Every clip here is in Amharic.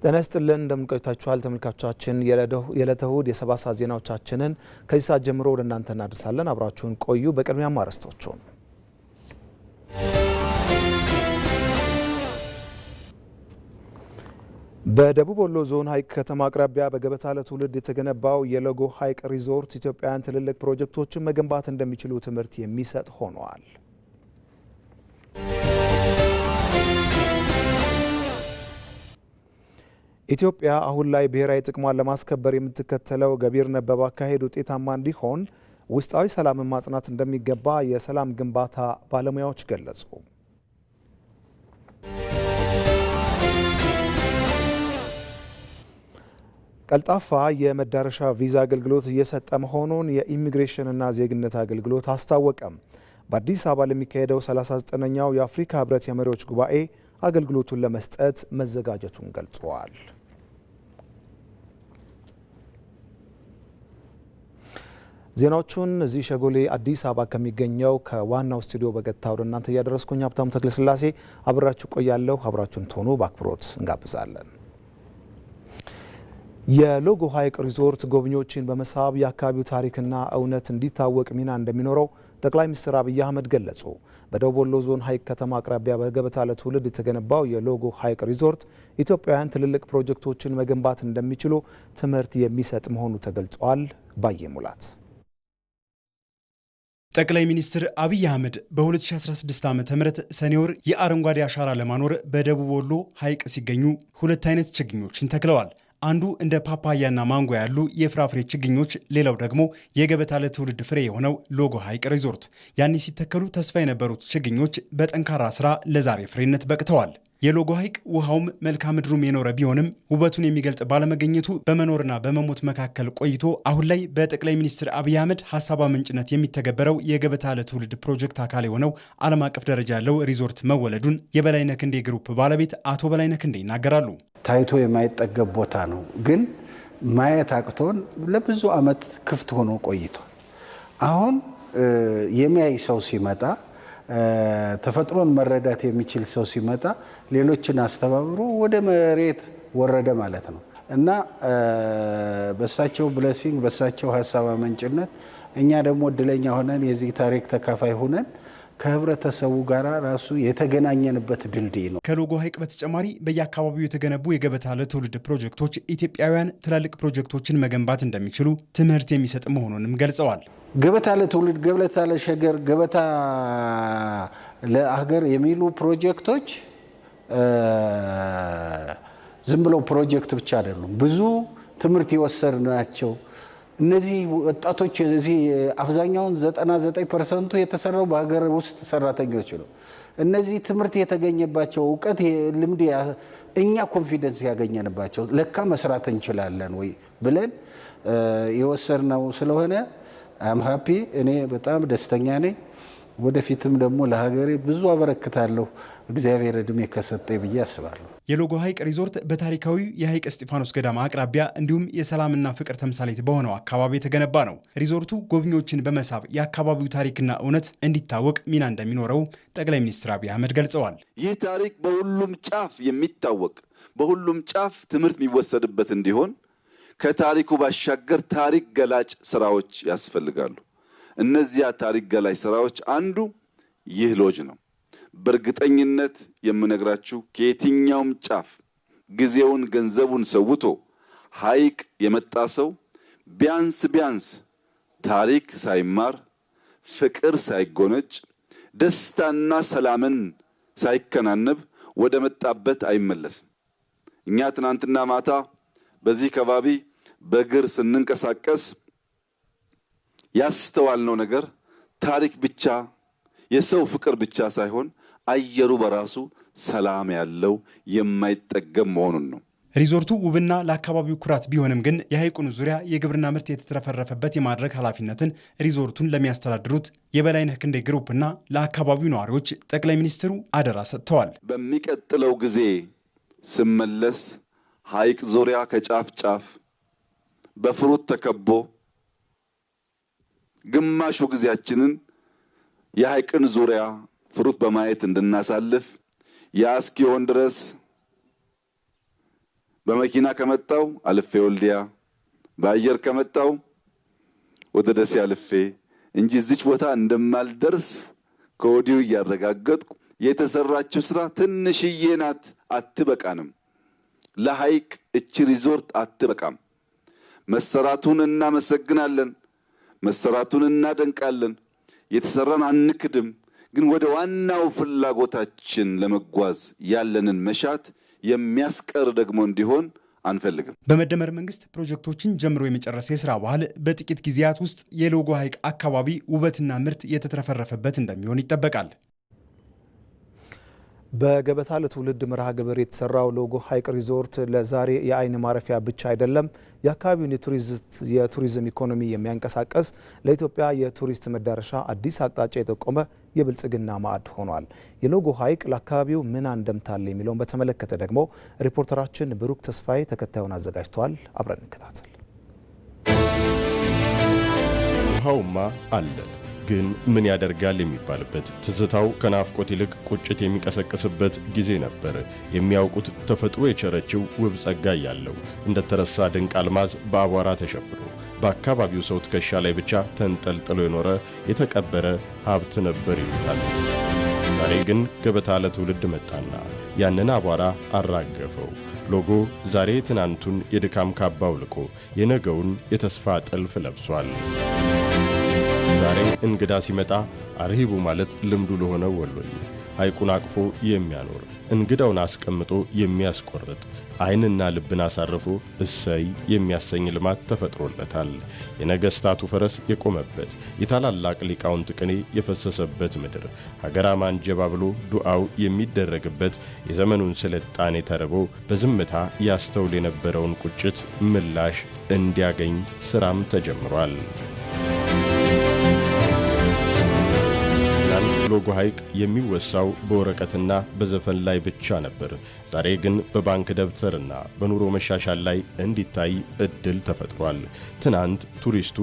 ጤና ይስጥልን እንደምንቆይታችኋል ተመልካቾቻችን የዕለተ እሁድ የሰባት ሰዓት ዜናዎቻችንን ከዚህ ሰዓት ጀምሮ ወደ እናንተ እናደርሳለን። አብራችሁን ቆዩ። በቅድሚያም አርዕስቶቹን በደቡብ ወሎ ዞን ሀይቅ ከተማ አቅራቢያ በገበታ ለትውልድ የተገነባው የሎጎ ሀይቅ ሪዞርት ኢትዮጵያውያን ትልልቅ ፕሮጀክቶችን መገንባት እንደሚችሉ ትምህርት የሚሰጥ ሆኗል። ኢትዮጵያ አሁን ላይ ብሔራዊ ጥቅሟን ለማስከበር የምትከተለው ገቢር ነበብ አካሄድ ውጤታማ እንዲሆን ውስጣዊ ሰላምን ማጽናት እንደሚገባ የሰላም ግንባታ ባለሙያዎች ገለጹ። ቀልጣፋ የመዳረሻ ቪዛ አገልግሎት እየሰጠ መሆኑን የኢሚግሬሽንና ዜግነት አገልግሎት አስታወቀም። በአዲስ አበባ ለሚካሄደው 39ኛው የአፍሪካ ህብረት የመሪዎች ጉባኤ አገልግሎቱን ለመስጠት መዘጋጀቱን ገልጿል። ዜናዎቹን እዚህ ሸጎሌ አዲስ አበባ ከሚገኘው ከዋናው ስቱዲዮ በቀጥታ ወደ እናንተ እያደረስኩኝ ሀብታሙ ተክለስላሴ አብራችሁ ቆያለሁ። አብራችሁን ትሆኑ በአክብሮት እንጋብዛለን። የሎጎ ሀይቅ ሪዞርት ጎብኚዎችን በመሳብ የአካባቢው ታሪክና እውነት እንዲታወቅ ሚና እንደሚኖረው ጠቅላይ ሚኒስትር አብይ አህመድ ገለጹ። በደቡብ ወሎ ዞን ሀይቅ ከተማ አቅራቢያ በገበታ ለትውልድ የተገነባው የሎጎ ሀይቅ ሪዞርት ኢትዮጵያውያን ትልልቅ ፕሮጀክቶችን መገንባት እንደሚችሉ ትምህርት የሚሰጥ መሆኑ ተገልጿል። ባየ ሙላት ጠቅላይ ሚኒስትር አብይ አህመድ በ2016 ዓ.ም ሰኔ ወር የአረንጓዴ አሻራ ለማኖር በደቡብ ወሎ ሀይቅ ሲገኙ ሁለት አይነት ችግኞችን ተክለዋል። አንዱ እንደ ፓፓያና ማንጎ ያሉ የፍራፍሬ ችግኞች፣ ሌላው ደግሞ የገበታ ለትውልድ ፍሬ የሆነው ሎጎ ሀይቅ ሪዞርት። ያኔ ሲተከሉ ተስፋ የነበሩት ችግኞች በጠንካራ ስራ ለዛሬ ፍሬነት በቅተዋል። የሎጎ ሀይቅ ውሃውም መልክዓ ምድሩም የኖረ ቢሆንም ውበቱን የሚገልጽ ባለመገኘቱ በመኖርና በመሞት መካከል ቆይቶ አሁን ላይ በጠቅላይ ሚኒስትር አብይ አህመድ ሀሳብ አመንጭነት የሚተገበረው የገበታ ለትውልድ ፕሮጀክት አካል የሆነው ዓለም አቀፍ ደረጃ ያለው ሪዞርት መወለዱን የበላይነህ ክንዴ ግሩፕ ባለቤት አቶ በላይነህ ክንዴ ይናገራሉ። ታይቶ የማይጠገብ ቦታ ነው፣ ግን ማየት አቅቶን ለብዙ ዓመት ክፍት ሆኖ ቆይቷል። አሁን የሚያይ ሰው ሲመጣ፣ ተፈጥሮን መረዳት የሚችል ሰው ሲመጣ ሌሎችን አስተባብሮ ወደ መሬት ወረደ ማለት ነው እና በሳቸው ብለሲንግ በሳቸው ሀሳብ አመንጭነት እኛ ደግሞ እድለኛ ሆነን የዚህ ታሪክ ተካፋይ ሆነን ከህብረተሰቡ ጋር ራሱ የተገናኘንበት ድልድይ ነው። ከሎጎ ሀይቅ በተጨማሪ በየአካባቢው የተገነቡ የገበታ ለትውልድ ፕሮጀክቶች ኢትዮጵያውያን ትላልቅ ፕሮጀክቶችን መገንባት እንደሚችሉ ትምህርት የሚሰጥ መሆኑንም ገልጸዋል። ገበታ ለትውልድ፣ ገበታ ለሸገር፣ ገበታ ለሀገር የሚሉ ፕሮጀክቶች ዝም ብለው ፕሮጀክት ብቻ አይደሉም። ብዙ ትምህርት የወሰድናቸው እነዚህ ወጣቶች እዚህ አብዛኛውን 99% የተሰራው በሀገር ውስጥ ሰራተኞች ነው። እነዚህ ትምህርት የተገኘባቸው እውቀት፣ ልምድ እኛ ኮንፊደንስ ያገኘንባቸው ለካ መስራት እንችላለን ወይ ብለን የወሰድነው ስለሆነ አም ሃፒ እኔ በጣም ደስተኛ ነኝ። ወደፊትም ደግሞ ለሀገሬ ብዙ አበረክታለሁ እግዚአብሔር እድሜ ከሰጠኝ ብዬ አስባለሁ። የሎጎ ሀይቅ ሪዞርት በታሪካዊ የሀይቅ እስጢፋኖስ ገዳም አቅራቢያ እንዲሁም የሰላምና ፍቅር ተምሳሌት በሆነው አካባቢ የተገነባ ነው። ሪዞርቱ ጎብኚዎችን በመሳብ የአካባቢው ታሪክና እውነት እንዲታወቅ ሚና እንደሚኖረው ጠቅላይ ሚኒስትር አብይ አህመድ ገልጸዋል። ይህ ታሪክ በሁሉም ጫፍ የሚታወቅ በሁሉም ጫፍ ትምህርት የሚወሰድበት እንዲሆን ከታሪኩ ባሻገር ታሪክ ገላጭ ስራዎች ያስፈልጋሉ። እነዚያ ታሪክ ገላጭ ስራዎች አንዱ ይህ ሎጅ ነው። በእርግጠኝነት የምነግራችሁ ከየትኛውም ጫፍ ጊዜውን ገንዘቡን ሰውቶ ሀይቅ የመጣ ሰው ቢያንስ ታሪክ ሳይማር፣ ፍቅር ሳይጎነጭ፣ ደስታና ሰላምን ሳይከናነብ ወደ መጣበት አይመለስም። እኛ ትናንትና ማታ በዚህ ከባቢ በእግር ስንንቀሳቀስ ያስተዋልነው ነገር ታሪክ ብቻ የሰው ፍቅር ብቻ ሳይሆን አየሩ በራሱ ሰላም ያለው የማይጠገም መሆኑን ነው። ሪዞርቱ ውብና ለአካባቢው ኩራት ቢሆንም ግን የሀይቁን ዙሪያ የግብርና ምርት የተትረፈረፈበት የማድረግ ኃላፊነትን ሪዞርቱን ለሚያስተዳድሩት የበላይነህ ክንዴ ግሩፕና ለአካባቢው ነዋሪዎች ጠቅላይ ሚኒስትሩ አደራ ሰጥተዋል። በሚቀጥለው ጊዜ ስመለስ ሀይቅ ዙሪያ ከጫፍ ጫፍ በፍሩት ተከቦ ግማሹ ጊዜያችንን የሀይቅን ዙሪያ ፍሩት በማየት እንድናሳልፍ ያ እስኪሆን ድረስ በመኪና ከመጣው አልፌ ወልዲያ፣ በአየር ከመጣው ወደ ደሴ አልፌ እንጂ እዚች ቦታ እንደማልደርስ ከወዲሁ እያረጋገጥኩ የተሰራችው ስራ ትንሽዬ ናት፣ አትበቃንም። ለሐይቅ እቺ ሪዞርት አትበቃም። መሰራቱን እናመሰግናለን፣ መሰራቱን እናደንቃለን፣ የተሰራን አንክድም። ግን ወደ ዋናው ፍላጎታችን ለመጓዝ ያለንን መሻት የሚያስቀር ደግሞ እንዲሆን አንፈልግም። በመደመር መንግስት ፕሮጀክቶችን ጀምሮ የመጨረስ የስራ ባህል በጥቂት ጊዜያት ውስጥ የሎጎ ሐይቅ አካባቢ ውበትና ምርት የተትረፈረፈበት እንደሚሆን ይጠበቃል። በገበታ ለትውልድ መርሃ ግብር የተሰራው ሎጎ ሐይቅ ሪዞርት ለዛሬ የአይን ማረፊያ ብቻ አይደለም፣ የአካባቢውን የቱሪዝም ኢኮኖሚ የሚያንቀሳቀስ ለኢትዮጵያ የቱሪስት መዳረሻ አዲስ አቅጣጫ የጠቆመ የብልጽግና ማዕድ ሆኗል። የሎጎ ሐይቅ ለአካባቢው ምን አንደምታ አለ የሚለውን በተመለከተ ደግሞ ሪፖርተራችን ብሩክ ተስፋዬ ተከታዩን አዘጋጅቷል። አብረን እንከታተል። ውሃውማ አለ ግን ምን ያደርጋል የሚባልበት ትዝታው ከናፍቆት ይልቅ ቁጭት የሚቀሰቅስበት ጊዜ ነበር። የሚያውቁት ተፈጥሮ የቸረችው ውብ ጸጋ ያለው እንደተረሳ ድንቅ አልማዝ በአቧራ ተሸፍኖ በአካባቢው ሰው ትከሻ ላይ ብቻ ተንጠልጥሎ የኖረ የተቀበረ ሀብት ነበር ይሉታል። ዛሬ ግን ገበታ ለትውልድ መጣና ያንን አቧራ አራገፈው። ሎጎ ዛሬ ትናንቱን የድካም ካባ አውልቆ የነገውን የተስፋ ጥልፍ ለብሷል። ዛሬ እንግዳ ሲመጣ አርሂቡ ማለት ልምዱ ለሆነው ወሎዬ ሐይቁን አቅፎ የሚያኖር እንግዳውን አስቀምጦ የሚያስቆርጥ ዓይንና ልብን አሳርፎ እሰይ የሚያሰኝ ልማት ተፈጥሮለታል። የነገስታቱ ፈረስ የቆመበት የታላላቅ ሊቃውንት ቅኔ የፈሰሰበት ምድር ሀገር አማን ጀባ ብሎ ዱዓው የሚደረግበት የዘመኑን ስልጣኔ ተርቦ በዝምታ ያስተውል የነበረውን ቁጭት ምላሽ እንዲያገኝ ስራም ተጀምሯል። ሎጎ ሐይቅ የሚወሳው በወረቀትና በዘፈን ላይ ብቻ ነበር። ዛሬ ግን በባንክ ደብተርና በኑሮ መሻሻል ላይ እንዲታይ እድል ተፈጥሯል። ትናንት ቱሪስቱ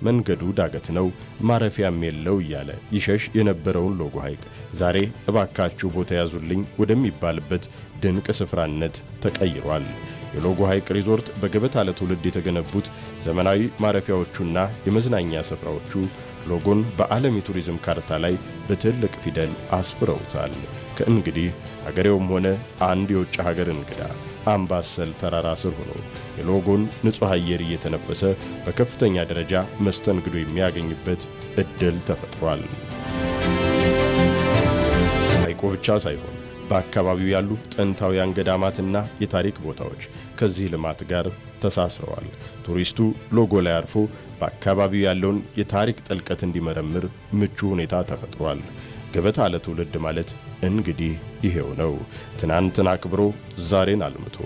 መንገዱ ዳገት ነው ማረፊያም የለው እያለ ይሸሽ የነበረውን ሎጎ ሐይቅ ዛሬ እባካችሁ ቦታ ያዙልኝ ወደሚባልበት ድንቅ ስፍራነት ተቀይሯል። የሎጎ ሐይቅ ሪዞርት በገበታ ለትውልድ የተገነቡት ዘመናዊ ማረፊያዎቹና የመዝናኛ ስፍራዎቹ ሎጎን በዓለም የቱሪዝም ካርታ ላይ በትልቅ ፊደል አስፍረውታል። ከእንግዲህ ሀገሬውም ሆነ አንድ የውጭ ሀገር እንግዳ አምባሰል ተራራ ስር ሆኖ የሎጎን ንጹሕ አየር እየተነፈሰ በከፍተኛ ደረጃ መስተንግዶ የሚያገኝበት እድል ተፈጥሯል። ሐይቁ ብቻ ሳይሆን በአካባቢው ያሉ ጥንታውያን ገዳማትና የታሪክ ቦታዎች ከዚህ ልማት ጋር ተሳስረዋል። ቱሪስቱ ሎጎ ላይ አርፎ በአካባቢው ያለውን የታሪክ ጥልቀት እንዲመረምር ምቹ ሁኔታ ተፈጥሯል። ገበታ ለትውልድ ማለት እንግዲህ ይሄው ነው። ትናንትን አክብሮ ዛሬን አልምቶ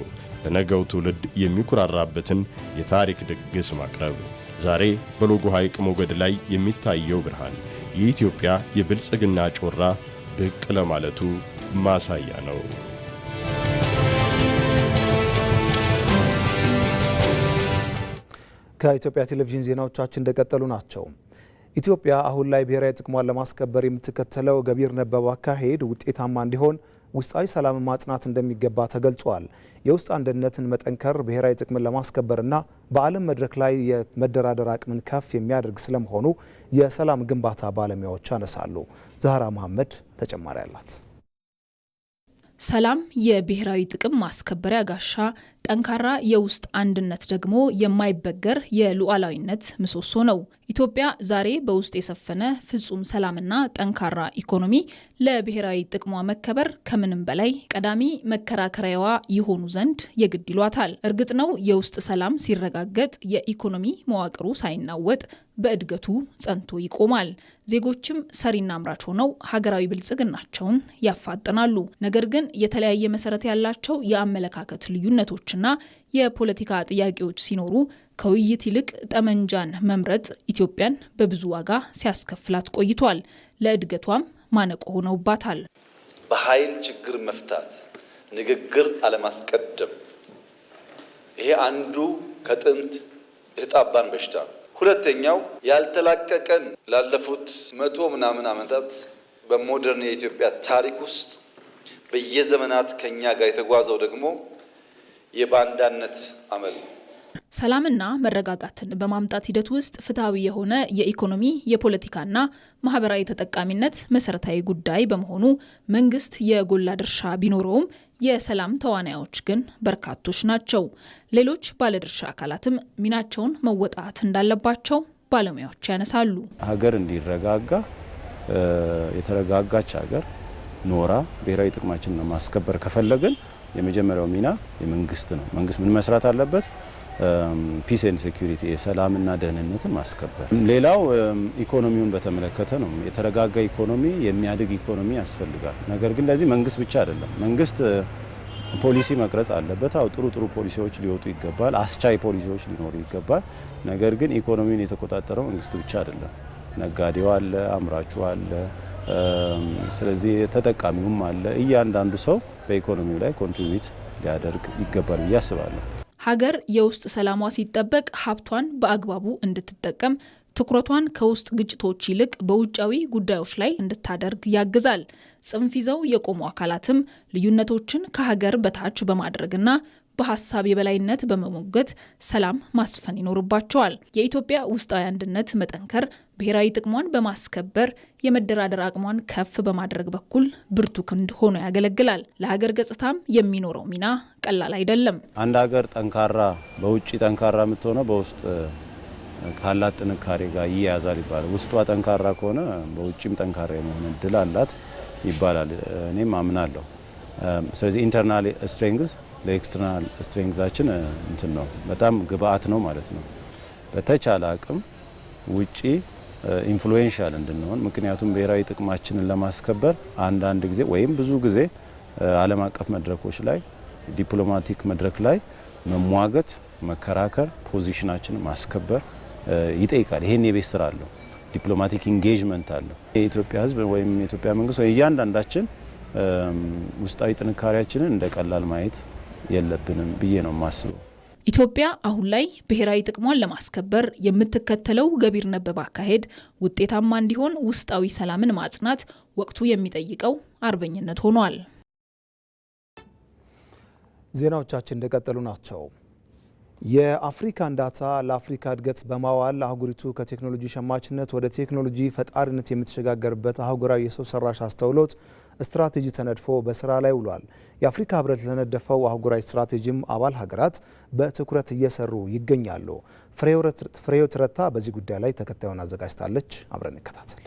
ለነገው ትውልድ የሚኩራራበትን የታሪክ ድግስ ማቅረብ። ዛሬ በሎጎ ሐይቅ ሞገድ ላይ የሚታየው ብርሃን የኢትዮጵያ የብልጽግና ጮራ ብቅ ለማለቱ ማሳያ ነው። ከኢትዮጵያ ቴሌቪዥን ዜናዎቻችን እንደቀጠሉ ናቸው። ኢትዮጵያ አሁን ላይ ብሔራዊ ጥቅሟን ለማስከበር የምትከተለው ገቢር ነበብ አካሄድ ውጤታማ እንዲሆን ውስጣዊ ሰላም ማጽናት እንደሚገባ ተገልጿል። የውስጥ አንድነትን መጠንከር ብሔራዊ ጥቅምን ለማስከበርና በዓለም መድረክ ላይ የመደራደር አቅምን ከፍ የሚያደርግ ስለመሆኑ የሰላም ግንባታ ባለሙያዎች ያነሳሉ። ዛህራ መሐመድ ተጨማሪ አላት። ሰላም የብሔራዊ ጥቅም ማስከበሪያ ጋሻ፣ ጠንካራ የውስጥ አንድነት ደግሞ የማይበገር የሉዓላዊነት ምሰሶ ነው። ኢትዮጵያ ዛሬ በውስጥ የሰፈነ ፍጹም ሰላምና ጠንካራ ኢኮኖሚ ለብሔራዊ ጥቅሟ መከበር ከምንም በላይ ቀዳሚ መከራከሪያዋ ይሆኑ ዘንድ የግድ ይሏታል። እርግጥ ነው የውስጥ ሰላም ሲረጋገጥ የኢኮኖሚ መዋቅሩ ሳይናወጥ በእድገቱ ጸንቶ ይቆማል። ዜጎችም ሰሪና አምራች ሆነው ሀገራዊ ብልጽግናቸውን ያፋጥናሉ። ነገር ግን የተለያየ መሰረት ያላቸው የአመለካከት ልዩነቶችና የፖለቲካ ጥያቄዎች ሲኖሩ ከውይይት ይልቅ ጠመንጃን መምረጥ ኢትዮጵያን በብዙ ዋጋ ሲያስከፍላት ቆይቷል። ለእድገቷም ማነቆ ሆነውባታል። በኃይል ችግር መፍታት፣ ንግግር አለማስቀደም፣ ይሄ አንዱ ከጥንት የተጣባን በሽታ ነው። ሁለተኛው ያልተላቀቀን ላለፉት 100 ምናምን ዓመታት በሞደርን የኢትዮጵያ ታሪክ ውስጥ በየዘመናት ከኛ ጋር የተጓዘው ደግሞ የባንዳነት አመል ነው። ሰላምና መረጋጋትን በማምጣት ሂደት ውስጥ ፍትሃዊ የሆነ የኢኮኖሚ የፖለቲካና ማህበራዊ ተጠቃሚነት መሰረታዊ ጉዳይ በመሆኑ መንግስት የጎላ ድርሻ ቢኖረውም የሰላም ተዋናዮች ግን በርካቶች ናቸው። ሌሎች ባለድርሻ አካላትም ሚናቸውን መወጣት እንዳለባቸው ባለሙያዎች ያነሳሉ። ሀገር እንዲረጋጋ የተረጋጋች ሀገር ኖራ ብሔራዊ ጥቅማችንን ማስከበር ከፈለግን የመጀመሪያው ሚና የመንግስት ነው። መንግስት ምን መስራት አለበት? ፒስ ኤንድ ሴኩሪቲ የሰላምና ደህንነትን ማስከበር። ሌላው ኢኮኖሚውን በተመለከተ ነው። የተረጋጋ ኢኮኖሚ፣ የሚያድግ ኢኮኖሚ ያስፈልጋል። ነገር ግን ለዚህ መንግስት ብቻ አይደለም። መንግስት ፖሊሲ መቅረጽ አለበት። ጥሩ ፖሊሲዎች ሊወጡ ይገባል። አስቻይ ፖሊሲዎች ሊኖሩ ይገባል። ነገር ግን ኢኮኖሚውን የተቆጣጠረው መንግስት ብቻ አይደለም። ነጋዴው አለ፣ አምራቹ አለ፣ ስለዚህ ተጠቃሚውም አለ። እያንዳንዱ ሰው በኢኮኖሚው ላይ ኮንትሪቢዩት ሊያደርግ ይገባል ብዬ አስባለሁ። ሀገር የውስጥ ሰላሟ ሲጠበቅ ሀብቷን በአግባቡ እንድትጠቀም ትኩረቷን ከውስጥ ግጭቶች ይልቅ በውጫዊ ጉዳዮች ላይ እንድታደርግ ያግዛል። ጽንፍ ይዘው የቆሙ አካላትም ልዩነቶችን ከሀገር በታች በማድረግና በሀሳብ የበላይነት በመሞገት ሰላም ማስፈን ይኖርባቸዋል። የኢትዮጵያ ውስጣዊ አንድነት መጠንከር ብሔራዊ ጥቅሟን በማስከበር የመደራደር አቅሟን ከፍ በማድረግ በኩል ብርቱ ክንድ ሆኖ ያገለግላል። ለሀገር ገጽታም የሚኖረው ሚና ቀላል አይደለም። አንድ ሀገር ጠንካራ በውጭ ጠንካራ የምትሆነው በውስጥ ካላት ጥንካሬ ጋር ይያያዛል ይባላል። ውስጧ ጠንካራ ከሆነ በውጭም ጠንካራ የመሆን እድል አላት ይባላል። እኔም አምናለሁ። ስለዚህ ኢንተርናል ስትሬንግዝ ለኤክስተርናል ስትሬንግዛችን እንትን ነው፣ በጣም ግብአት ነው ማለት ነው። በተቻለ አቅም ውጪ ኢንፍሉዌንሻል እንድንሆን፣ ምክንያቱም ብሔራዊ ጥቅማችንን ለማስከበር አንዳንድ ጊዜ ወይም ብዙ ጊዜ ዓለም አቀፍ መድረኮች ላይ ዲፕሎማቲክ መድረክ ላይ መሟገት፣ መከራከር፣ ፖዚሽናችንን ማስከበር ይጠይቃል። ይሄን የቤት ስራ አለው። ዲፕሎማቲክ ኢንጌጅመንት አለው። የኢትዮጵያ ሕዝብ ወይም የኢትዮጵያ መንግስት ወይ እያንዳንዳችን ውስጣዊ ጥንካሬያችንን እንደ ቀላል ማየት የለብንም ብዬ ነው የማስበው። ኢትዮጵያ አሁን ላይ ብሔራዊ ጥቅሟን ለማስከበር የምትከተለው ገቢር ነበብ አካሄድ ውጤታማ እንዲሆን ውስጣዊ ሰላምን ማጽናት ወቅቱ የሚጠይቀው አርበኝነት ሆኗል። ዜናዎቻችን እንደቀጠሉ ናቸው። የአፍሪካን ዳታ ለአፍሪካ እድገት በማዋል አህጉሪቱ ከቴክኖሎጂ ሸማችነት ወደ ቴክኖሎጂ ፈጣሪነት የምትሸጋገርበት አህጉራዊ የሰው ሰራሽ አስተውሎት ስትራቴጂ ተነድፎ በስራ ላይ ውሏል። የአፍሪካ ህብረት ለነደፈው አህጉራዊ ስትራቴጂም አባል ሀገራት በትኩረት እየሰሩ ይገኛሉ። ፍሬው ትረታ በዚህ ጉዳይ ላይ ተከታዩን አዘጋጅታለች። አብረን እንከታተል።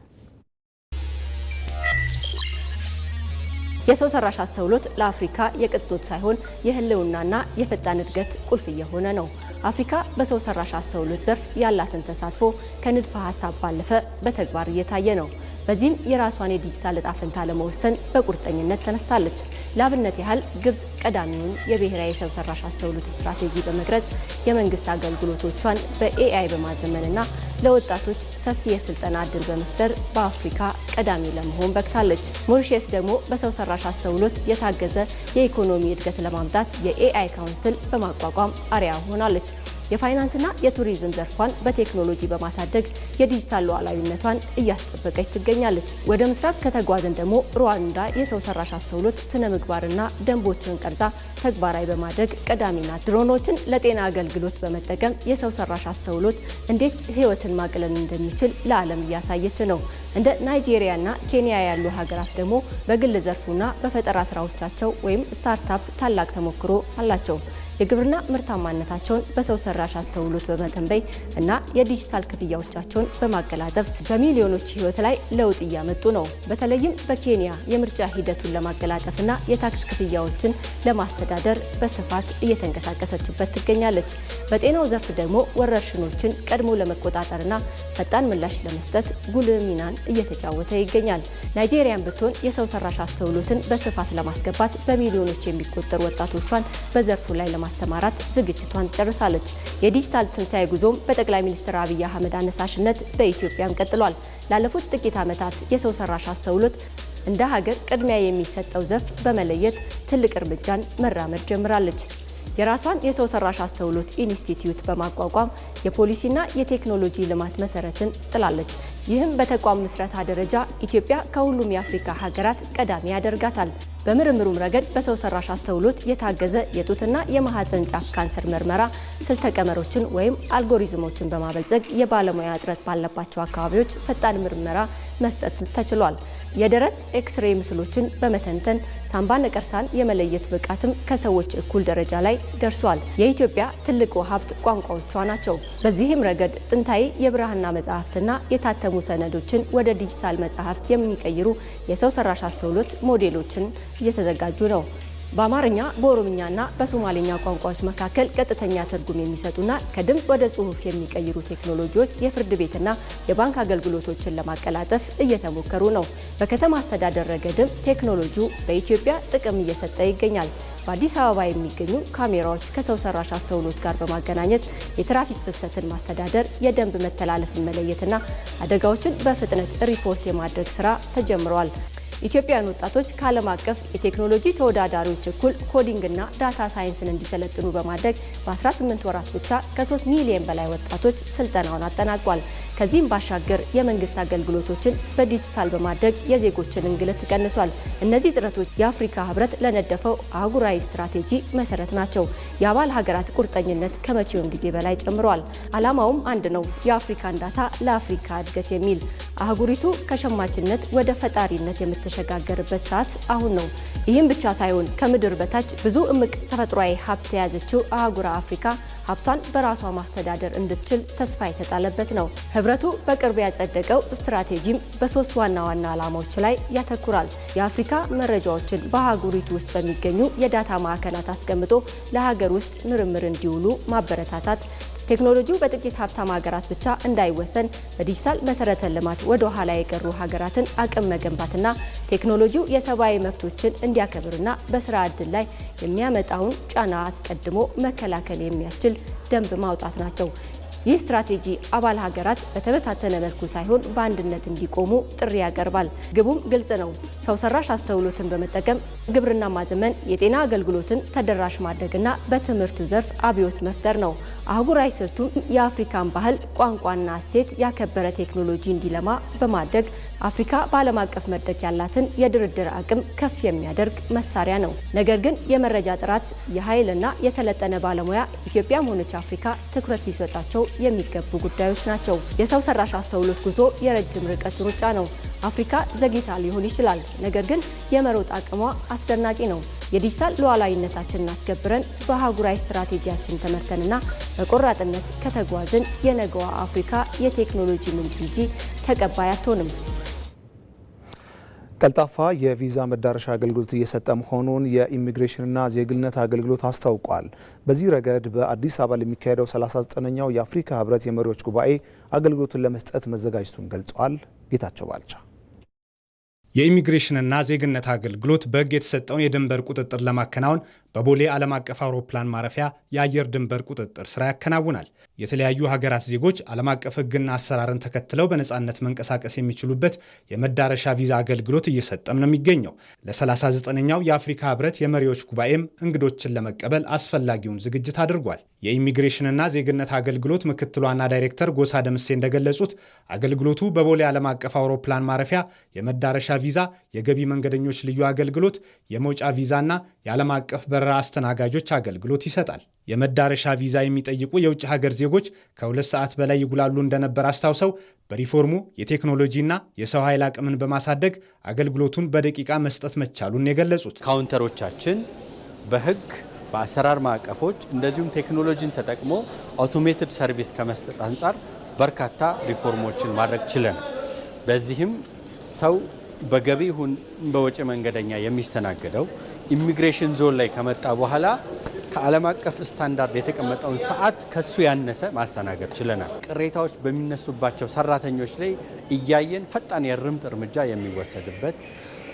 የሰው ሰራሽ አስተውሎት ለአፍሪካ የቅንጦት ሳይሆን የህልውናና የፈጣን እድገት ቁልፍ እየሆነ ነው። አፍሪካ በሰው ሰራሽ አስተውሎት ዘርፍ ያላትን ተሳትፎ ከንድፈ ሀሳብ ባለፈ በተግባር እየታየ ነው። በዚህም የራሷን የዲጂታል እጣ ፈንታ ለመወሰን በቁርጠኝነት ተነስታለች። ለአብነት ያህል ግብጽ ቀዳሚውን የብሔራዊ የሰው ሰራሽ አስተውሎት ስትራቴጂ በመቅረጽ የመንግስት አገልግሎቶቿን በኤአይ በማዘመንና ለወጣቶች ሰፊ የስልጠና እድል በመፍጠር በአፍሪካ ቀዳሚ ለመሆን በቅታለች። ሞሪሸስ ደግሞ በሰው ሰራሽ አስተውሎት የታገዘ የኢኮኖሚ እድገት ለማምጣት የኤአይ ካውንስል በማቋቋም አርአያ ሆናለች። የፋይናንስና የቱሪዝም ዘርፏን በቴክኖሎጂ በማሳደግ የዲጂታል ሉዓላዊነቷን እያስጠበቀች ትገኛለች። ወደ ምስራቅ ከተጓዘን ደግሞ ሩዋንዳ የሰው ሰራሽ አስተውሎት ስነ ምግባርና ደንቦችን ቀርጻ ተግባራዊ በማድረግ ቀዳሚ ናት። ድሮኖችን ለጤና አገልግሎት በመጠቀም የሰው ሰራሽ አስተውሎት እንዴት ህይወትን ማቅለል እንደሚችል ለዓለም እያሳየች ነው። እንደ ናይጄሪያና ኬንያ ያሉ ሀገራት ደግሞ በግል ዘርፉና በፈጠራ ስራዎቻቸው ወይም ስታርታፕ ታላቅ ተሞክሮ አላቸው። የግብርና ምርታማነታቸውን በሰው ሰራሽ አስተውሎት በመተንበይ እና የዲጂታል ክፍያዎቻቸውን በማቀላጠፍ በሚሊዮኖች ህይወት ላይ ለውጥ እያመጡ ነው። በተለይም በኬንያ የምርጫ ሂደቱን ለማቀላጠፍና የታክስ ክፍያዎችን ለማስተዳደር በስፋት እየተንቀሳቀሰችበት ትገኛለች። በጤናው ዘርፍ ደግሞ ወረርሽኖችን ቀድሞ ለመቆጣጠርና ፈጣን ምላሽ ለመስጠት ጉልህ ሚናን እየተጫወተ ይገኛል። ናይጄሪያን ብትሆን የሰው ሰራሽ አስተውሎትን በስፋት ለማስገባት በሚሊዮኖች የሚቆጠሩ ወጣቶቿን በዘርፉ ላይ ማሰማራት ዝግጅቷን ጨርሳለች። የዲጂታል ትንሳኤ ጉዞም በጠቅላይ ሚኒስትር አብይ አህመድ አነሳሽነት በኢትዮጵያም ቀጥሏል። ላለፉት ጥቂት ዓመታት የሰው ሰራሽ አስተውሎት እንደ ሀገር ቅድሚያ የሚሰጠው ዘርፍ በመለየት ትልቅ እርምጃን መራመድ ጀምራለች። የራሷን የሰው ሰራሽ አስተውሎት ኢንስቲትዩት በማቋቋም የፖሊሲና የቴክኖሎጂ ልማት መሰረትን ጥላለች። ይህም በተቋም ምስረታ ደረጃ ኢትዮጵያ ከሁሉም የአፍሪካ ሀገራት ቀዳሚ ያደርጋታል። በምርምሩም ረገድ በሰው ሰራሽ አስተውሎት የታገዘ የጡትና የማህፀን ጫፍ ካንሰር ምርመራ ስልተ ቀመሮችን ወይም አልጎሪዝሞችን በማበልጸግ የባለሙያ እጥረት ባለባቸው አካባቢዎች ፈጣን ምርመራ መስጠት ተችሏል። የደረት ኤክስሬይ ምስሎችን በመተንተን ሳምባ ነቀርሳን የመለየት ብቃትም ከሰዎች እኩል ደረጃ ላይ ደርሷል። የኢትዮጵያ ትልቁ ሀብት ቋንቋዎቿ ናቸው። በዚህም ረገድ ጥንታዊ የብራና መጽሐፍትና የታተሙ ሰነዶችን ወደ ዲጂታል መጽሐፍት የሚቀይሩ የሰው ሰራሽ አስተውሎት ሞዴሎችን እየተዘጋጁ ነው። በአማርኛ በኦሮምኛና በሶማሌኛ ቋንቋዎች መካከል ቀጥተኛ ትርጉም የሚሰጡና ከድምጽ ወደ ጽሑፍ የሚቀይሩ ቴክኖሎጂዎች የፍርድ ቤትና የባንክ አገልግሎቶችን ለማቀላጠፍ እየተሞከሩ ነው። በከተማ አስተዳደር ረገድም ቴክኖሎጂው በኢትዮጵያ ጥቅም እየሰጠ ይገኛል። በአዲስ አበባ የሚገኙ ካሜራዎች ከሰው ሰራሽ አስተውሎት ጋር በማገናኘት የትራፊክ ፍሰትን ማስተዳደር፣ የደንብ መተላለፍን መለየትና አደጋዎችን በፍጥነት ሪፖርት የማድረግ ስራ ተጀምረዋል። ኢትዮጵያውያን ወጣቶች ከዓለም አቀፍ የቴክኖሎጂ ተወዳዳሪዎች እኩል ኮዲንግና ዳታ ሳይንስን እንዲሰለጥኑ በማድረግ በ18 ወራት ብቻ ከ3 ሚሊዮን በላይ ወጣቶች ስልጠናውን አጠናቋል። ከዚህም ባሻገር የመንግስት አገልግሎቶችን በዲጂታል በማድረግ የዜጎችን እንግልት ቀንሷል። እነዚህ ጥረቶች የአፍሪካ ህብረት ለነደፈው አህጉራዊ ስትራቴጂ መሰረት ናቸው። የአባል ሀገራት ቁርጠኝነት ከመቼውም ጊዜ በላይ ጨምሯል። ዓላማውም አንድ ነው፣ የአፍሪካን ዳታ ለአፍሪካ እድገት የሚል። አህጉሪቱ ከሸማችነት ወደ ፈጣሪነት የምትሸጋገርበት ሰዓት አሁን ነው። ይህም ብቻ ሳይሆን ከምድር በታች ብዙ እምቅ ተፈጥሯዊ ሀብት የያዘችው አህጉረ አፍሪካ ሀብቷን በራሷ ማስተዳደር እንድትችል ተስፋ የተጣለበት ነው። ህብረቱ በቅርብ ያጸደቀው ስትራቴጂም በሶስት ዋና ዋና ዓላማዎች ላይ ያተኩራል። የአፍሪካ መረጃዎችን በአህጉሪቱ ውስጥ በሚገኙ የዳታ ማዕከላት አስቀምጦ ለሀገር ውስጥ ምርምር እንዲውሉ ማበረታታት፣ ቴክኖሎጂው በጥቂት ሀብታም ሀገራት ብቻ እንዳይወሰን በዲጂታል መሰረተ ልማት ወደ ኋላ የቀሩ ሀገራትን አቅም መገንባትና ቴክኖሎጂው የሰብአዊ መብቶችን እንዲያከብርና በስራ ዕድል ላይ የሚያመጣውን ጫና አስቀድሞ መከላከል የሚያስችል ደንብ ማውጣት ናቸው። ይህ ስትራቴጂ አባል ሀገራት በተበታተነ መልኩ ሳይሆን በአንድነት እንዲቆሙ ጥሪ ያቀርባል። ግቡም ግልጽ ነው። ሰው ሰራሽ አስተውሎትን በመጠቀም ግብርና ማዘመን፣ የጤና አገልግሎትን ተደራሽ ማድረግና በትምህርቱ ዘርፍ አብዮት መፍጠር ነው። አህጉራዊ ስልቱም የአፍሪካን ባህል፣ ቋንቋና እሴት ያከበረ ቴክኖሎጂ እንዲለማ በማድረግ አፍሪካ በዓለም አቀፍ መድረክ ያላትን የድርድር አቅም ከፍ የሚያደርግ መሳሪያ ነው። ነገር ግን የመረጃ ጥራት፣ የኃይልና የሰለጠነ ባለሙያ ኢትዮጵያም ሆነች አፍሪካ ትኩረት ሊሰጣቸው የሚገቡ ጉዳዮች ናቸው። የሰው ሰራሽ አስተውሎት ጉዞ የረጅም ርቀት ሩጫ ነው። አፍሪካ ዘግይታ ሊሆን ይችላል፣ ነገር ግን የመሮጥ አቅሟ አስደናቂ ነው። የዲጂታል ሉዓላዊነታችንን አስከብረን በአህጉራዊ ስትራቴጂያችን ተመርተንና በቆራጥነት ከተጓዝን የነገዋ አፍሪካ የቴክኖሎጂ ምንጭ እንጂ ተቀባይ አትሆንም። ቀልጣፋ የቪዛ መዳረሻ አገልግሎት እየሰጠ መሆኑን የኢሚግሬሽንና ዜግነት አገልግሎት አስታውቋል። በዚህ ረገድ በአዲስ አበባ ለሚካሄደው 39ኛው የአፍሪካ ህብረት የመሪዎች ጉባኤ አገልግሎቱን ለመስጠት መዘጋጀቱን ገልጿል። ጌታቸው ባልቻ የኢሚግሬሽንና ዜግነት አገልግሎት በሕግ የተሰጠውን የድንበር ቁጥጥር ለማከናወን በቦሌ ዓለም አቀፍ አውሮፕላን ማረፊያ የአየር ድንበር ቁጥጥር ስራ ያከናውናል። የተለያዩ ሀገራት ዜጎች ዓለም አቀፍ ሕግና አሰራርን ተከትለው በነፃነት መንቀሳቀስ የሚችሉበት የመዳረሻ ቪዛ አገልግሎት እየሰጠም ነው የሚገኘው። ለ39ኛው የአፍሪካ ህብረት የመሪዎች ጉባኤም እንግዶችን ለመቀበል አስፈላጊውን ዝግጅት አድርጓል። የኢሚግሬሽንና ዜግነት አገልግሎት ምክትል ዋና ዳይሬክተር ጎሳ ደምሴ እንደገለጹት አገልግሎቱ በቦሌ ዓለም አቀፍ አውሮፕላን ማረፊያ የመዳረሻ ቪዛ፣ የገቢ መንገደኞች ልዩ አገልግሎት፣ የመውጫ ቪዛና የዓለም አቀፍ በረራ አስተናጋጆች አገልግሎት ይሰጣል። የመዳረሻ ቪዛ የሚጠይቁ የውጭ ሀገር ዜጎች ከ2 ሰዓት በላይ ይጉላሉ እንደነበር አስታውሰው በሪፎርሙ የቴክኖሎጂና የሰው ኃይል አቅምን በማሳደግ አገልግሎቱን በደቂቃ መስጠት መቻሉን የገለጹት ካውንተሮቻችን በህግ በአሰራር ማዕቀፎች እንደዚሁም ቴክኖሎጂን ተጠቅሞ አውቶሜትድ ሰርቪስ ከመስጠት አንጻር በርካታ ሪፎርሞችን ማድረግ ችለን በዚህም ሰው በገቢ ይሁን በወጪ መንገደኛ የሚስተናገደው ኢሚግሬሽን ዞን ላይ ከመጣ በኋላ ከዓለም አቀፍ ስታንዳርድ የተቀመጠውን ሰዓት ከሱ ያነሰ ማስተናገድ ችለናል። ቅሬታዎች በሚነሱባቸው ሰራተኞች ላይ እያየን ፈጣን የእርምት እርምጃ የሚወሰድበት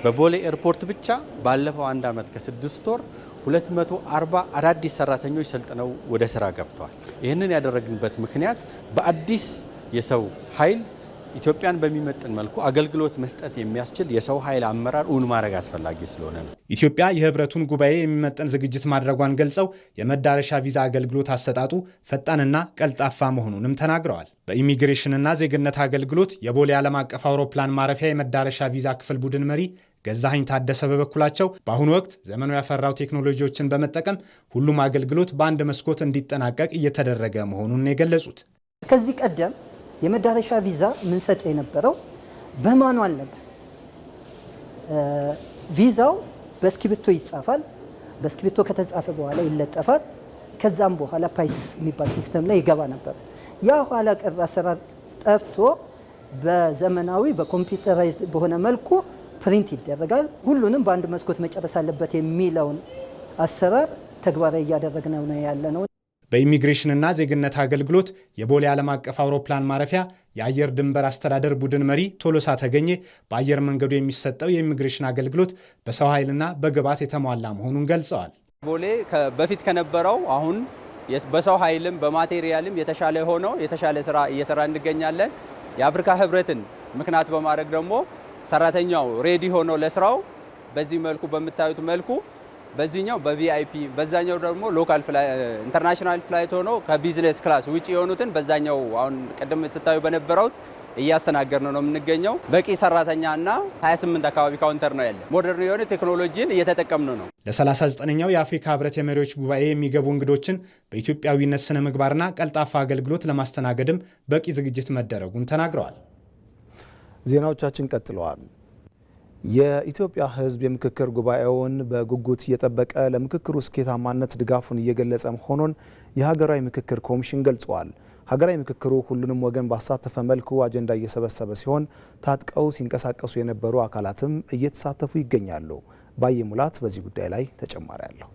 በቦሌ ኤርፖርት ብቻ ባለፈው 1 ዓመት ከ6 ወር 240 አዳዲስ ሰራተኞች ሰልጥነው ወደ ስራ ገብተዋል። ይህንን ያደረግንበት ምክንያት በአዲስ የሰው ኃይል ኢትዮጵያን በሚመጥን መልኩ አገልግሎት መስጠት የሚያስችል የሰው ኃይል አመራር እውን ማድረግ አስፈላጊ ስለሆነ ነው። ኢትዮጵያ የህብረቱን ጉባኤ የሚመጥን ዝግጅት ማድረጓን ገልጸው የመዳረሻ ቪዛ አገልግሎት አሰጣጡ ፈጣንና ቀልጣፋ መሆኑንም ተናግረዋል። በኢሚግሬሽንና ዜግነት አገልግሎት የቦሌ ዓለም አቀፍ አውሮፕላን ማረፊያ የመዳረሻ ቪዛ ክፍል ቡድን መሪ ገዛኸኝ ታደሰ በበኩላቸው በአሁኑ ወቅት ዘመኑ ያፈራው ቴክኖሎጂዎችን በመጠቀም ሁሉም አገልግሎት በአንድ መስኮት እንዲጠናቀቅ እየተደረገ መሆኑን የገለጹት ከዚህ ቀደም የመዳረሻ ቪዛ ምንሰጥ የነበረው በማኑዋል ነበር። ቪዛው በእስክሪብቶ ይጻፋል። በእስክሪብቶ ከተጻፈ በኋላ ይለጠፋል። ከዛም በኋላ ፓይስ የሚባል ሲስተም ላይ ይገባ ነበር። ያ ኋላ ቀር አሰራር ጠፍቶ በዘመናዊ በኮምፒውተራይዝድ በሆነ መልኩ ፕሪንት ይደረጋል። ሁሉንም በአንድ መስኮት መጨረስ አለበት የሚለውን አሰራር ተግባራዊ እያደረግነው ነው ያለነው። በኢሚግሬሽንና ዜግነት አገልግሎት የቦሌ ዓለም አቀፍ አውሮፕላን ማረፊያ የአየር ድንበር አስተዳደር ቡድን መሪ ቶሎሳ ተገኘ በአየር መንገዱ የሚሰጠው የኢሚግሬሽን አገልግሎት በሰው ኃይልና በግብዓት የተሟላ መሆኑን ገልጸዋል። ቦሌ በፊት ከነበረው አሁን በሰው ኃይልም በማቴሪያልም የተሻለ ሆኖ የተሻለ ስራ እየሰራ እንገኛለን። የአፍሪካ ህብረትን ምክንያት በማድረግ ደግሞ ሰራተኛው ሬዲ ሆኖ ለስራው በዚህ መልኩ በምታዩት መልኩ በዚህኛው በቪአይፒ በዛኛው ደግሞ ሎካል ኢንተርናሽናል ፍላይት ሆኖ ከቢዝነስ ክላስ ውጪ የሆኑትን በዛኛው አሁን ቀደም ስታዩ በነበረው እያስተናገርን ነው የምንገኘው። በቂ ሰራተኛና 28 አካባቢ ካውንተር ነው ያለ። ሞደርን የሆነ ቴክኖሎጂን እየተጠቀምን ነው። ለ39ኛው የአፍሪካ ህብረት የመሪዎች ጉባኤ የሚገቡ እንግዶችን በኢትዮጵያዊነት ስነ ምግባርና ቀልጣፋ አገልግሎት ለማስተናገድም በቂ ዝግጅት መደረጉን ተናግረዋል። ዜናዎቻችን ቀጥለዋል። የኢትዮጵያ ህዝብ የምክክር ጉባኤውን በጉጉት እየጠበቀ ለምክክሩ ስኬታማነት ድጋፉን እየገለጸ መሆኑን የሀገራዊ ምክክር ኮሚሽን ገልጿል። ሀገራዊ ምክክሩ ሁሉንም ወገን ባሳተፈ መልኩ አጀንዳ እየሰበሰበ ሲሆን ታጥቀው ሲንቀሳቀሱ የነበሩ አካላትም እየተሳተፉ ይገኛሉ። ባየ ሙላት በዚህ ጉዳይ ላይ ተጨማሪ አለው።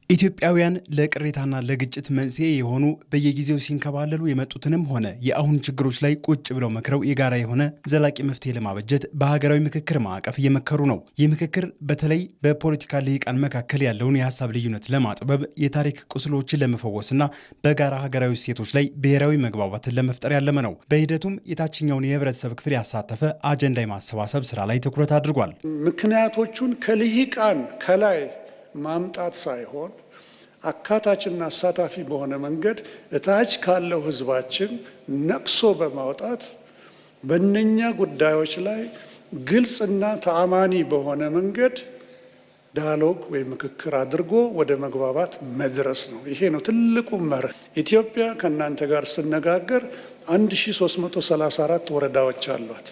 ኢትዮጵያውያን ለቅሬታና ለግጭት መንስኤ የሆኑ በየጊዜው ሲንከባለሉ የመጡትንም ሆነ የአሁን ችግሮች ላይ ቁጭ ብለው መክረው የጋራ የሆነ ዘላቂ መፍትሄ ለማበጀት በሀገራዊ ምክክር ማዕቀፍ እየመከሩ ነው። ይህ ምክክር በተለይ በፖለቲካ ልሂቃን መካከል ያለውን የሀሳብ ልዩነት ለማጥበብ፣ የታሪክ ቁስሎችን ለመፈወስና በጋራ ሀገራዊ እሴቶች ላይ ብሔራዊ መግባባትን ለመፍጠር ያለመ ነው። በሂደቱም የታችኛውን የህብረተሰብ ክፍል ያሳተፈ አጀንዳ የማሰባሰብ ስራ ላይ ትኩረት አድርጓል። ምክንያቶቹን ከልሂቃን ከላይ ማምጣት ሳይሆን አካታችና አሳታፊ በሆነ መንገድ እታች ካለው ህዝባችን ነቅሶ በማውጣት በእነኛ ጉዳዮች ላይ ግልጽና ተአማኒ በሆነ መንገድ ዳያሎግ ወይም ምክክር አድርጎ ወደ መግባባት መድረስ ነው። ይሄ ነው ትልቁ መርህ። ኢትዮጵያ ከእናንተ ጋር ስነጋገር 1334 ወረዳዎች አሏት።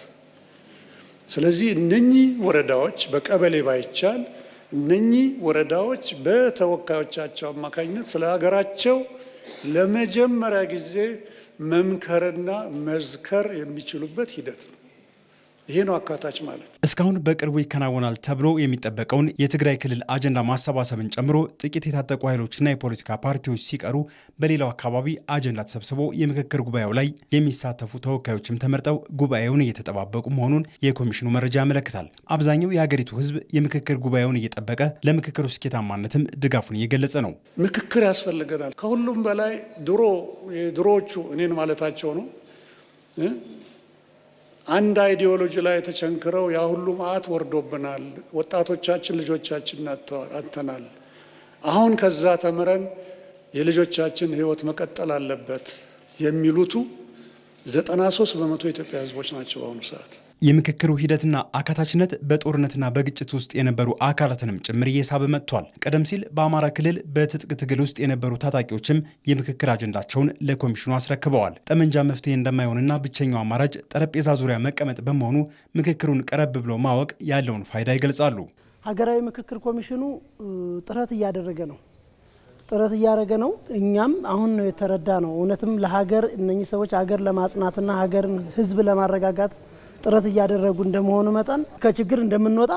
ስለዚህ እነኚህ ወረዳዎች በቀበሌ ባይቻል እነኚህ ወረዳዎች በተወካዮቻቸው አማካኝነት ስለ ሀገራቸው ለመጀመሪያ ጊዜ መምከርና መዝከር የሚችሉበት ሂደት ነው። ይሄ ነው አካታች ማለት። እስካሁን በቅርቡ ይከናወናል ተብሎ የሚጠበቀውን የትግራይ ክልል አጀንዳ ማሰባሰብን ጨምሮ ጥቂት የታጠቁ ኃይሎችና የፖለቲካ ፓርቲዎች ሲቀሩ በሌላው አካባቢ አጀንዳ ተሰብስቦ የምክክር ጉባኤው ላይ የሚሳተፉ ተወካዮችም ተመርጠው ጉባኤውን እየተጠባበቁ መሆኑን የኮሚሽኑ መረጃ ያመለክታል። አብዛኛው የሀገሪቱ ሕዝብ የምክክር ጉባኤውን እየጠበቀ ለምክክሩ ስኬታማነትም ድጋፉን እየገለጸ ነው። ምክክር ያስፈልገናል። ከሁሉም በላይ ድሮዎቹ እኔን ማለታቸው ነው አንድ አይዲዮሎጂ ላይ ተቸንክረው ያ ሁሉ መዓት ወርዶብናል፣ ወጣቶቻችን ልጆቻችን አጥተናል። አሁን ከዛ ተምረን የልጆቻችን ህይወት መቀጠል አለበት የሚሉቱ 93 በመቶ የኢትዮጵያ ህዝቦች ናቸው በአሁኑ ሰዓት። የምክክሩ ሂደትና አካታችነት በጦርነትና በግጭት ውስጥ የነበሩ አካላትንም ጭምር እየሳበ መጥቷል። ቀደም ሲል በአማራ ክልል በትጥቅ ትግል ውስጥ የነበሩ ታጣቂዎችም የምክክር አጀንዳቸውን ለኮሚሽኑ አስረክበዋል። ጠመንጃ መፍትሄ እንደማይሆንና ብቸኛው አማራጭ ጠረጴዛ ዙሪያ መቀመጥ በመሆኑ ምክክሩን ቀረብ ብሎ ማወቅ ያለውን ፋይዳ ይገልጻሉ። ሀገራዊ ምክክር ኮሚሽኑ ጥረት እያደረገ ነው። እኛም አሁን ነው የተረዳ ነው። እውነትም ለሀገር እነኚህ ሰዎች ሀገር ለማጽናትና ሀገርን ህዝብ ለማረጋጋት ጥረት እያደረጉ እንደመሆኑ መጠን ከችግር እንደምንወጣ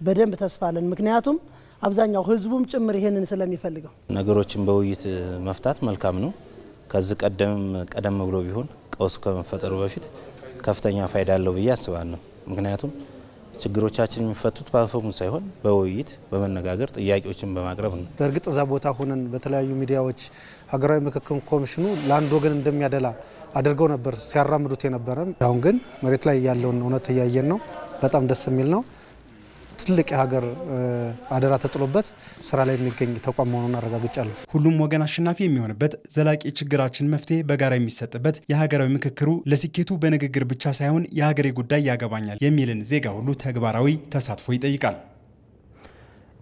በደንብ ተስፋ አለን። ምክንያቱም አብዛኛው ህዝቡም ጭምር ይሄንን ስለሚፈልገው ነገሮችን በውይይት መፍታት መልካም ነው። ከዚህ ቀደም ብሎ ቢሆን ቀውስ ከመፈጠሩ በፊት ከፍተኛ ፋይዳ አለው ብዬ አስባለሁ። ምክንያቱም ችግሮቻችን የሚፈቱት በአፈሙዝ ሳይሆን በውይይት በመነጋገር ጥያቄዎችን በማቅረብ ነው። በእርግጥ እዛ ቦታ ሆነን በተለያዩ ሚዲያዎች ሀገራዊ ምክክር ኮሚሽኑ ለአንድ ወገን እንደሚያደላ አድርገው ነበር ሲያራምዱት የነበረም። አሁን ግን መሬት ላይ ያለውን እውነት እያየን ነው። በጣም ደስ የሚል ነው። ትልቅ የሀገር አደራ ተጥሎበት ስራ ላይ የሚገኝ ተቋም መሆኑን አረጋግጫለሁ። ሁሉም ወገን አሸናፊ የሚሆንበት ዘላቂ ችግራችን መፍትሄ በጋራ የሚሰጥበት የሀገራዊ ምክክሩ ለስኬቱ በንግግር ብቻ ሳይሆን የሀገሬ ጉዳይ ያገባኛል የሚልን ዜጋ ሁሉ ተግባራዊ ተሳትፎ ይጠይቃል።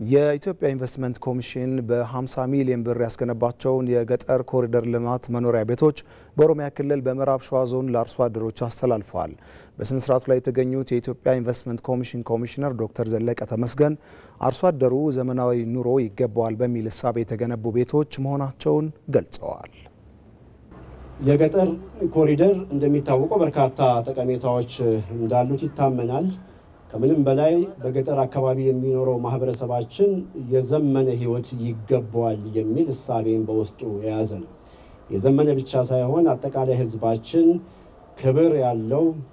የኢትዮጵያ ኢንቨስትመንት ኮሚሽን በ50 ሚሊዮን ብር ያስገነባቸውን የገጠር ኮሪደር ልማት መኖሪያ ቤቶች በኦሮሚያ ክልል በምዕራብ ሸዋ ዞን ለአርሶ አደሮች አስተላልፈዋል። በስነ ስርዓቱ ላይ የተገኙት የኢትዮጵያ ኢንቨስትመንት ኮሚሽን ኮሚሽነር ዶክተር ዘለቀ ተመስገን አርሶ አደሩ ዘመናዊ ኑሮ ይገባዋል በሚል እሳቤ የተገነቡ ቤቶች መሆናቸውን ገልጸዋል። የገጠር ኮሪደር እንደሚታወቀው በርካታ ጠቀሜታዎች እንዳሉት ይታመናል። ከምንም በላይ በገጠር አካባቢ የሚኖረው ማህበረሰባችን የዘመነ ህይወት ይገባዋል የሚል እሳቤን በውስጡ የያዘ ነው። የዘመነ ብቻ ሳይሆን አጠቃላይ ህዝባችን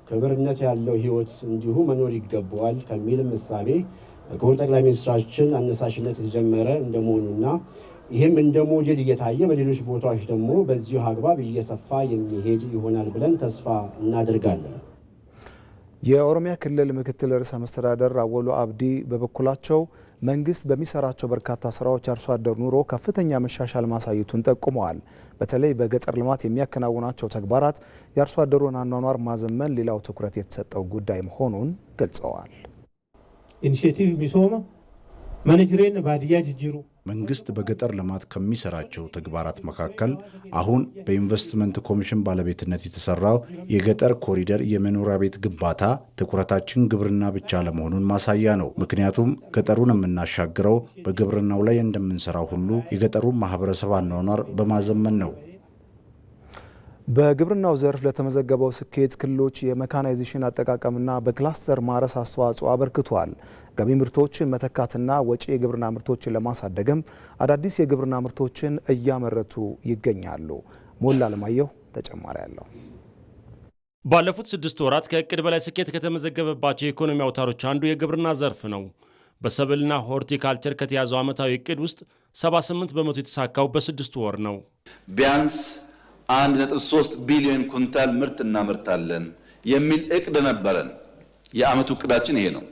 ክብርነት ያለው ህይወት እንዲሁ መኖር ይገባዋል ከሚልም እሳቤ ክቡር ጠቅላይ ሚኒስትራችን አነሳሽነት የተጀመረ እንደመሆኑና ይህም እንደ ሞዴል እየታየ በሌሎች ቦታዎች ደግሞ በዚሁ አግባብ እየሰፋ የሚሄድ ይሆናል ብለን ተስፋ እናደርጋለን። የኦሮሚያ ክልል ምክትል ርዕሰ መስተዳደር አወሉ አብዲ በበኩላቸው መንግስት በሚሰራቸው በርካታ ስራዎች አርሶ አደር ኑሮ ከፍተኛ መሻሻል ማሳየቱን ጠቁመዋል። በተለይ በገጠር ልማት የሚያከናውናቸው ተግባራት የአርሶ አደሩን አኗኗር ማዘመን ሌላው ትኩረት የተሰጠው ጉዳይ መሆኑን ገልጸዋል። ኢኒሼቲቭ ሚሶማ ማኔጅሬን ባዲያ ጅጅሩ መንግስት በገጠር ልማት ከሚሰራቸው ተግባራት መካከል አሁን በኢንቨስትመንት ኮሚሽን ባለቤትነት የተሰራው የገጠር ኮሪደር የመኖሪያ ቤት ግንባታ ትኩረታችን ግብርና ብቻ ለመሆኑን ማሳያ ነው። ምክንያቱም ገጠሩን የምናሻግረው በግብርናው ላይ እንደምንሰራው ሁሉ የገጠሩን ማህበረሰብ አኗኗር በማዘመን ነው። በግብርናው ዘርፍ ለተመዘገበው ስኬት ክልሎች የሜካናይዜሽን አጠቃቀምና በክላስተር ማረስ አስተዋጽኦ አበርክቷል። ገቢ ምርቶችን መተካትና ወጪ የግብርና ምርቶችን ለማሳደግም አዳዲስ የግብርና ምርቶችን እያመረቱ ይገኛሉ። ሞላ ለማየሁ ተጨማሪ ያለው። ባለፉት 6 ወራት ከእቅድ በላይ ስኬት ከተመዘገበባቸው የኢኮኖሚ አውታሮች አንዱ የግብርና ዘርፍ ነው። በሰብልና ሆርቲካልቸር ከተያዘው ዓመታዊ እቅድ ውስጥ 78 በመቶ የተሳካው በ6 ወር ነው። ቢያንስ 1.3 ቢሊዮን ኩንታል ምርት እናመርታለን የሚል እቅድ ነበረን። የዓመቱ እቅዳችን ይሄ ነው።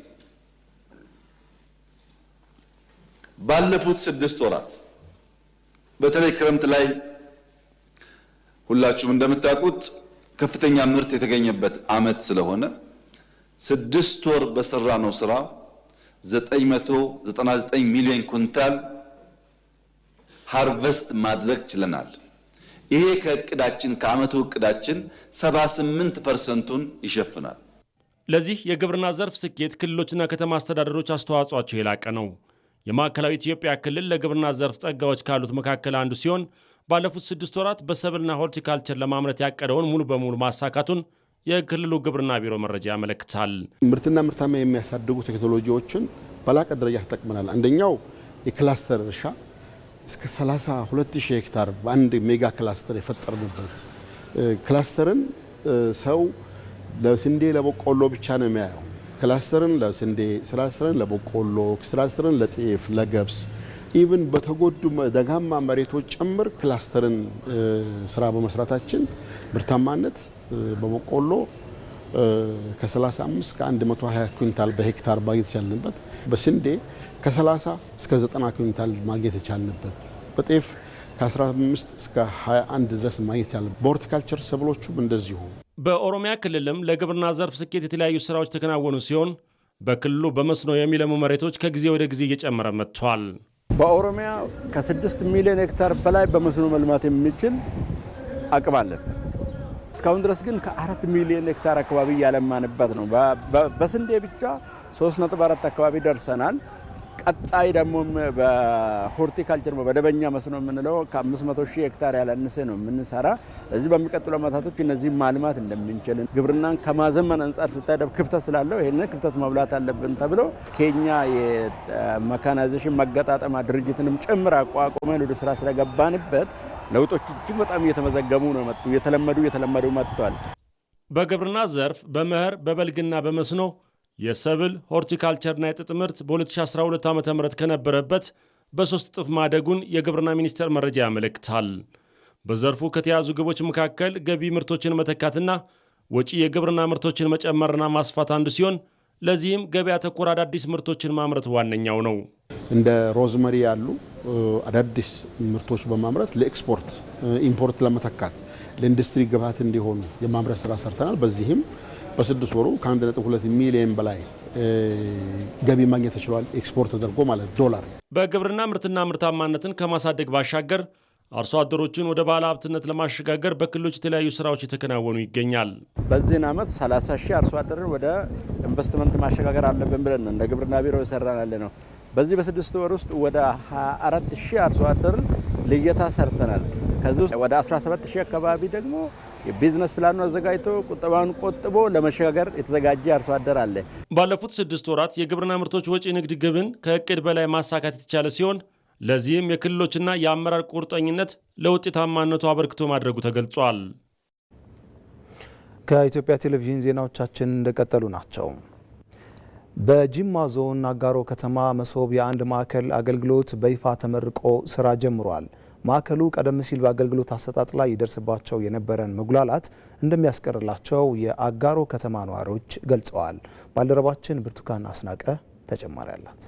ባለፉት 6 ወራት በተለይ ክረምት ላይ ሁላችሁም እንደምታውቁት ከፍተኛ ምርት የተገኘበት ዓመት ስለሆነ 6 ወር በሰራነው ስራ 999 ሚሊዮን ኩንታል ሃርቨስት ማድረግ ችለናል። ይሄ ከእቅዳችን ከዓመቱ እቅዳችን 78%ን ይሸፍናል። ለዚህ የግብርና ዘርፍ ስኬት ክልሎችና ከተማ አስተዳደሮች አስተዋጽኦአቸው የላቀ ነው። የማዕከላዊ ኢትዮጵያ ክልል ለግብርና ዘርፍ ጸጋዎች ካሉት መካከል አንዱ ሲሆን ባለፉት 6 ወራት በሰብልና ሆርቲካልቸር ለማምረት ያቀደውን ሙሉ በሙሉ ማሳካቱን የክልሉ ግብርና ቢሮ መረጃ ያመለክታል። ምርትና ምርታማ የሚያሳድጉ ቴክኖሎጂዎችን በላቀ ደረጃ ተጠቅመናል። አንደኛው የክላስተር እርሻ እስከ 32000 ሄክታር በአንድ ሜጋ ክላስተር የፈጠርንበት። ክላስተርን ሰው ለስንዴ ለበቆሎ ብቻ ነው የሚያየው። ክላስተርን ለስንዴ፣ ክላስተርን ለበቆሎ፣ ክላስተርን ለጤፍ፣ ለገብስ ኢቭን በተጎዱ ደጋማ መሬቶች ጭምር ክላስተርን ስራ በመስራታችን ምርታማነት በበቆሎ ከ35 እስከ 120 ኩንታል በሄክታር ማግኘት የቻልንበት፣ በስንዴ ከ30 እስከ 90 ኩንታል ማግኘት የቻልንበት፣ በጤፍ ከ15 እስከ 21 ድረስ ማግኘት የቻልንበት፣ በሆርቲካልቸር ሰብሎቹም እንደዚሁ። በኦሮሚያ ክልልም ለግብርና ዘርፍ ስኬት የተለያዩ ስራዎች ተከናወኑ ሲሆን በክልሉ በመስኖ የሚለሙ መሬቶች ከጊዜ ወደ ጊዜ እየጨመረ መጥቷል። በኦሮሚያ ከ6 ሚሊዮን ሄክታር በላይ በመስኖ መልማት የሚችል አቅም አለን። እስካሁን ድረስ ግን ከ4 ሚሊዮን ሄክታር አካባቢ ያለማንበት ነው። በስንዴ ብቻ 3.4 አካባቢ ደርሰናል። ቀጣይ ደግሞ በሆርቲካልቸር በመደበኛ መስኖ የምንለው ከ500 ሺህ ሄክታር ያላነሰ ነው የምንሰራ። ለዚህ በሚቀጥሉ ዓመታቶች እነዚህ ማልማት እንደምንችል ግብርናን ከማዘመን አንጻር ስታይ ክፍተት ስላለው ይሄንን ክፍተት መብላት አለብን ተብሎ ኬኛ የሜካናይዜሽን መገጣጠማ ድርጅትንም ጭምር አቋቁመን ወደ ስራ ስለገባንበት ለውጦች እጅግ በጣም እየተመዘገቡ ነው መጡ እየተለመዱ መጥቷል። በግብርና ዘርፍ በመኸር በበልግና በመስኖ የሰብል ሆርቲካልቸርና የጥጥ ምርት በ2012 ዓ.ም ከነበረበት በ3 እጥፍ ማደጉን የግብርና ሚኒስቴር መረጃ ያመለክታል። በዘርፉ ከተያዙ ግቦች መካከል ገቢ ምርቶችን መተካትና ወጪ የግብርና ምርቶችን መጨመርና ማስፋት አንዱ ሲሆን ለዚህም ገበያ ተኮር አዳዲስ ምርቶችን ማምረት ዋነኛው ነው። እንደ ሮዝመሪ ያሉ አዳዲስ ምርቶች በማምረት ለኤክስፖርት ኢምፖርት ለመተካት ለኢንዱስትሪ ግብዓት እንዲሆኑ የማምረት ስራ ሰርተናል። በዚህም በ6 ወሩ ከ1.2 ሚሊዮን በላይ ገቢ ማግኘት ተችሏል። ኤክስፖርት ተደርጎ ማለት ዶላር። በግብርና ምርትና ምርታማነትን ከማሳደግ ባሻገር አርሶ አደሮችን ወደ ባለ ሀብትነት ለማሸጋገር በክልሎች የተለያዩ ስራዎች የተከናወኑ ይገኛል። በዚህን ዓመት 30 ሺህ አርሶ አደርን ወደ ኢንቨስትመንት ማሸጋገር አለብን ብለን እንደ ግብርና ቢሮ የሰራን ያለ ነው። በዚህ በ6 ወር ውስጥ ወደ 24 ሺህ አርሶ አደርን ልየታ ሰርተናል። ከዚህ ውስጥ ወደ 17 ሺህ አካባቢ ደግሞ የቢዝነስ ፕላኑ አዘጋጅቶ ቁጠባውን ቆጥቦ ለመሸጋገር የተዘጋጀ አርሶ አደር አለ። ባለፉት 6 ወራት የግብርና ምርቶች ወጪ ንግድ ግብን ከእቅድ በላይ ማሳካት የተቻለ ሲሆን ለዚህም የክልሎችና የአመራር ቁርጠኝነት ለውጤታማነቱ አበርክቶ ማድረጉ ተገልጿል። ከኢትዮጵያ ቴሌቪዥን ዜናዎቻችን እንደቀጠሉ ናቸው። በጂማ ዞን አጋሮ ከተማ መሶብ የአንድ ማዕከል አገልግሎት በይፋ ተመርቆ ስራ ጀምሯል። ማዕከሉ ቀደም ሲል በአገልግሎት አሰጣጥ ላይ ይደርስባቸው የነበረን መጉላላት እንደሚያስቀርላቸው የአጋሮ ከተማ ነዋሪዎች ገልጸዋል። ባልደረባችን ብርቱካን አስናቀ ተጨማሪ አላት።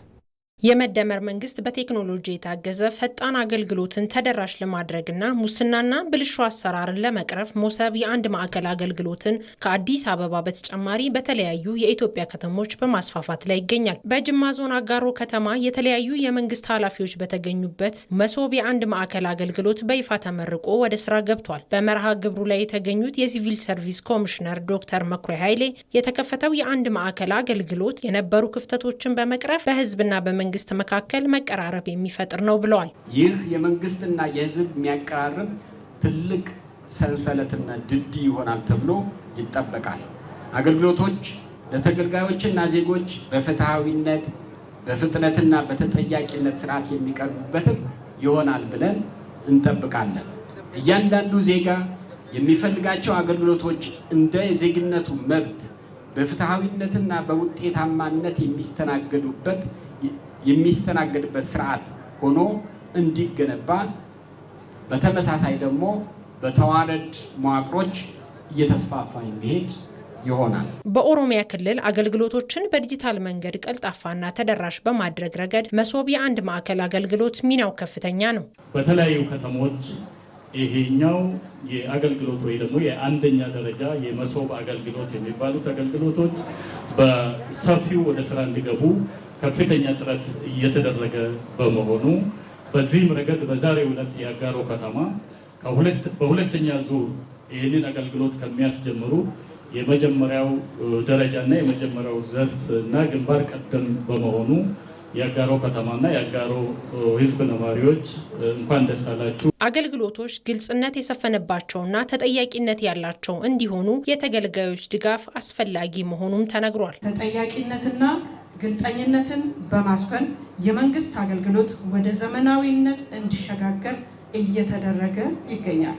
የመደመር መንግስት በቴክኖሎጂ የታገዘ ፈጣን አገልግሎትን ተደራሽ ለማድረግና ሙስናና ብልሹ አሰራርን ለመቅረፍ ሞሰብ የአንድ ማዕከል አገልግሎትን ከአዲስ አበባ በተጨማሪ በተለያዩ የኢትዮጵያ ከተሞች በማስፋፋት ላይ ይገኛል። በጅማ ዞን አጋሮ ከተማ የተለያዩ የመንግስት ኃላፊዎች በተገኙበት መሶብ የአንድ ማዕከል አገልግሎት በይፋ ተመርቆ ወደ ስራ ገብቷል። በመርሃ ግብሩ ላይ የተገኙት የሲቪል ሰርቪስ ኮሚሽነር ዶክተር መኩሪያ ኃይሌ የተከፈተው የአንድ ማዕከል አገልግሎት የነበሩ ክፍተቶችን በመቅረፍ በህዝብና መንግስት መካከል መቀራረብ የሚፈጥር ነው ብለዋል። ይህ የመንግስትና የህዝብ የሚያቀራርብ ትልቅ ሰንሰለትና ድልድይ ይሆናል ተብሎ ይጠበቃል። አገልግሎቶች ለተገልጋዮችና ዜጎች በፍትሃዊነት በፍጥነትና በተጠያቂነት ስርዓት የሚቀርቡበትም ይሆናል ብለን እንጠብቃለን። እያንዳንዱ ዜጋ የሚፈልጋቸው አገልግሎቶች እንደ ዜግነቱ መብት በፍትሃዊነትና በውጤታማነት የሚስተናገድበት ስርዓት ሆኖ እንዲገነባ በተመሳሳይ ደግሞ በተዋረድ መዋቅሮች እየተስፋፋ እንዲሄድ ይሆናል። በኦሮሚያ ክልል አገልግሎቶችን በዲጂታል መንገድ ቀልጣፋና ተደራሽ በማድረግ ረገድ መሶብ የአንድ ማዕከል አገልግሎት ሚናው ከፍተኛ ነው። በተለያዩ ከተሞች ይሄኛው የአገልግሎት ወይ ደግሞ የአንደኛ ደረጃ የመሶብ አገልግሎት የሚባሉት አገልግሎቶች በሰፊው ወደ ስራ እንዲገቡ ከፍተኛ ጥረት እየተደረገ በመሆኑ በዚህም ረገድ በዛሬው ዕለት የአጋሮ ከተማ በሁለተኛ ዙር ይህንን አገልግሎት ከሚያስጀምሩ የመጀመሪያው ደረጃና የመጀመሪያው ዘርፍ እና ግንባር ቀደም በመሆኑ የአጋሮ ከተማና የአጋሮ ሕዝብ ነዋሪዎች እንኳን ደስ አላችሁ። አገልግሎቶች ግልጽነት የሰፈነባቸውና ተጠያቂነት ያላቸው እንዲሆኑ የተገልጋዮች ድጋፍ አስፈላጊ መሆኑም ተነግሯል። ተጠያቂነትና ግልጸኝነትን በማስፈን የመንግስት አገልግሎት ወደ ዘመናዊነት እንዲሸጋገር እየተደረገ ይገኛል።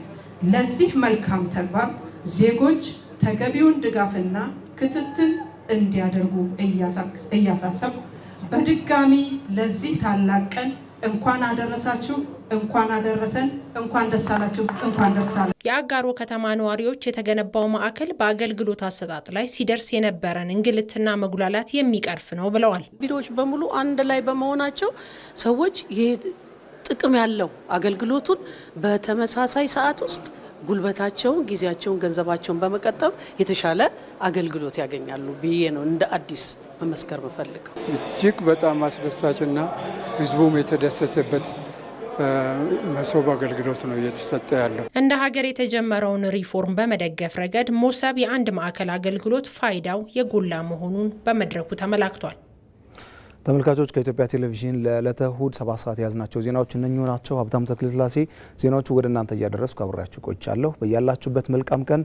ለዚህ መልካም ተግባር ዜጎች ተገቢውን ድጋፍና ክትትል እንዲያደርጉ እያሳሰብ በድጋሚ ለዚህ ታላቅ ቀን እንኳን አደረሳችሁ፣ እንኳን አደረሰን፣ እንኳን ደስ አላችሁ፣ እንኳን ደስ አለ። የአጋሮ ከተማ ነዋሪዎች የተገነባው ማዕከል በአገልግሎት አሰጣጥ ላይ ሲደርስ የነበረን እንግልትና መጉላላት የሚቀርፍ ነው ብለዋል። ቢሮዎች በሙሉ አንድ ላይ በመሆናቸው ሰዎች ይሄ ጥቅም ያለው አገልግሎቱን በተመሳሳይ ሰዓት ውስጥ ጉልበታቸውን፣ ጊዜያቸውን፣ ገንዘባቸውን በመቀጠብ የተሻለ አገልግሎት ያገኛሉ ብዬ ነው እንደ አዲስ መመስከር መፈልገው። እጅግ በጣም አስደሳችና ህዝቡም የተደሰተበት መሶብ አገልግሎት ነው እየተሰጠ ያለው። እንደ ሀገር የተጀመረውን ሪፎርም በመደገፍ ረገድ ሞሰብ የአንድ ማዕከል አገልግሎት ፋይዳው የጎላ መሆኑን በመድረኩ ተመላክቷል። ተመልካቾች ከኢትዮጵያ ቴሌቪዥን ለዕለተ እሁድ 7 ሰዓት የያዝናቸው ዜናዎች እነኚሁ ናቸው። ሀብታሙ ተክለስላሴ ዜናዎቹ ወደ እናንተ እያደረስኩ አብሬያችሁ ቆይቻለሁ። በያላችሁበት መልካም ቀን